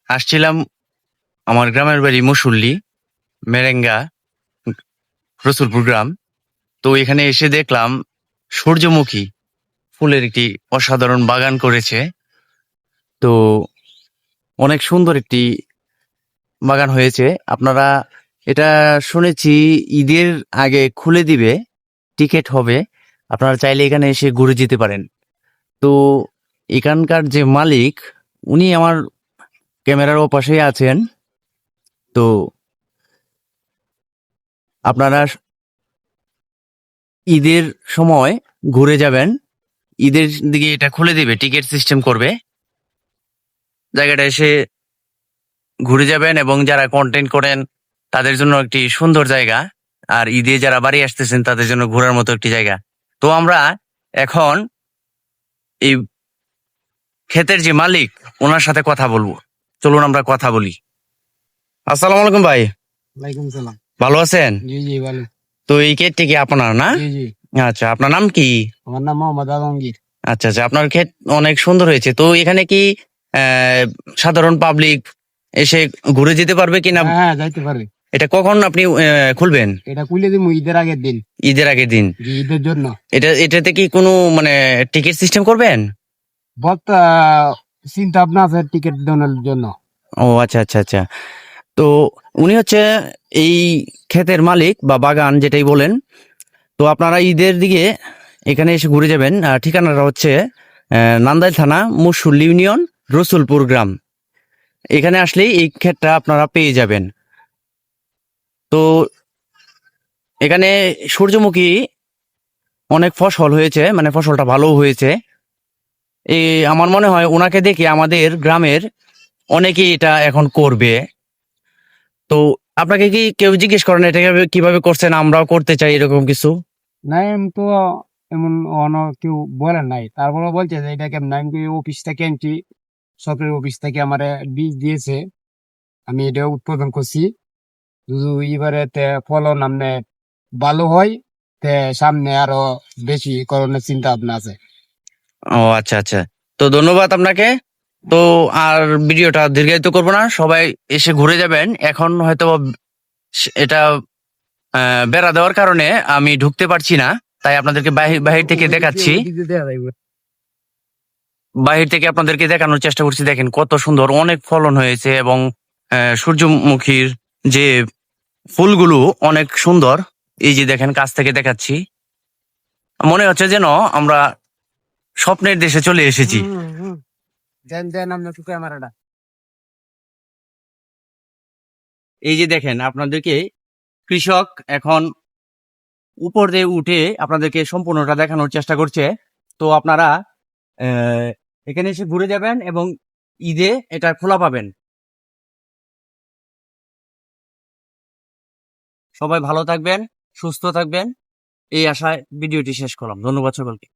আসছিলাম আমার গ্রামের বাড়ি মুসল্লি মেরেঙ্গা রসুলপুর গ্রাম। তো এখানে এসে দেখলাম সূর্যমুখী ফুলের একটি অসাধারণ বাগান করেছে। তো অনেক সুন্দর একটি বাগান হয়েছে। আপনারা এটা শুনেছি ঈদের আগে খুলে দিবে, টিকিট হবে, আপনারা চাইলে এখানে এসে ঘুরে যেতে পারেন। তো এখানকার যে মালিক, উনি আমার ক্যামেরার ওপাশেই আছেন। তো আপনারা ঈদের সময় ঘুরে যাবেন, ঈদের দিকে এটা খুলে দিবে, টিকিট সিস্টেম করবে, জায়গাটা এসে ঘুরে যাবেন। এবং যারা কন্টেন্ট করেন তাদের জন্য একটি সুন্দর জায়গা, আর ঈদে যারা বাড়ি আসতেছেন তাদের জন্য ঘোরার মতো একটি জায়গা। তো আমরা এখন এই ক্ষেতের যে মালিক, ওনার সাথে কথা বলবো। চলুন আমরা কথা বলি। আসসালামু আলাইকুম ভাই। ওয়ালাইকুম সালাম। ভালো আছেন? জি জি ভালো। তো এই ক্ষেতটি কি আপনার না? জি জি, আচ্ছা, আপনার নাম কি? আমার নাম মোহাম্মদ আলমগীর। আচ্ছা আচ্ছা, আপনার ক্ষেত অনেক সুন্দর হয়েছে। তো এখানে কি সাধারণ পাবলিক এসে ঘুরে যেতে পারবে কিনা? হ্যাঁ হ্যাঁ, যাইতে পারে। এটা কখন আপনি খুলবেন? এটা খুলে দিব ঈদের আগের দিন। ঈদের আগের দিন? জি, ঈদের জন্য। এটাতে কি কোনো মানে টিকিট সিস্টেম করবেন? বহুত চিন্তা ভাবনা আছে টিকিট দেওয়ার জন্য। ও আচ্ছা আচ্ছা আচ্ছা। তো উনি হচ্ছে এই ক্ষেতের মালিক বা বাগান যেটাই বলেন। তো আপনারা ঈদের দিকে এখানে এসে ঘুরে যাবেন। ঠিকানাটা হচ্ছে নান্দাইল থানা, মুসল্লি ইউনিয়ন, রসুলপুর গ্রাম। এখানে আসলেই এই ক্ষেতটা আপনারা পেয়ে যাবেন। তো এখানে সূর্যমুখী অনেক ফসল হয়েছে, মানে ফসলটা ভালো হয়েছে। এই আমার মনে হয় ওনাকে দেখে আমাদের গ্রামের অনেকেই এটা এখন করবে। তো আপনাকে কি কেউ জিজ্ঞেস করেন এটা কিভাবে করছেন, আমরাও করতে চাই এরকম কিছু? নাই, আমি তো এমন অন্য কেউ বলেন নাই, তারপরে বলছে যে এটা কেমন। আমি অফিস থেকে আনছি, সরকারি অফিস থেকে আমার বীজ দিয়েছে, আমি এটা উৎপাদন করছি। যদি এবারে ফলন নামনে ভালো হয়, তে সামনে আরো বেশি করণের চিন্তা ভাবনা আছে। ও আচ্ছা আচ্ছা। তো ধন্যবাদ আপনাকে। তো আর ভিডিওটা দীর্ঘায়িত করবো না, সবাই এসে ঘুরে যাবেন। এখন হয়তো এটা বেড়া দেওয়ার কারণে আমি ঢুকতে পারছি না, তাই আপনাদেরকে বাহির বাহির থেকে দেখাচ্ছি। বাহির থেকে আপনাদেরকে দেখানোর চেষ্টা করছি। দেখেন কত সুন্দর, অনেক ফলন হয়েছে। এবং সূর্যমুখীর যে ফুলগুলো অনেক সুন্দর। এই যে দেখেন, কাছ থেকে দেখাচ্ছি, মনে হচ্ছে যেন আমরা স্বপ্নের দেশে চলে এসেছি। দেন দেন আমরা একটু ক্যামেরাটা। এই যে দেখেন, আপনাদেরকে কৃষক এখন উপর দিয়ে উঠে আপনাদেরকে সম্পূর্ণটা দেখানোর চেষ্টা করছে। তো আপনারা আহ, এখানে এসে ঘুরে যাবেন এবং ঈদে এটা খোলা পাবেন। সবাই ভালো থাকবেন, সুস্থ থাকবেন, এই আশায় ভিডিওটি শেষ করলাম। ধন্যবাদ সকলকে।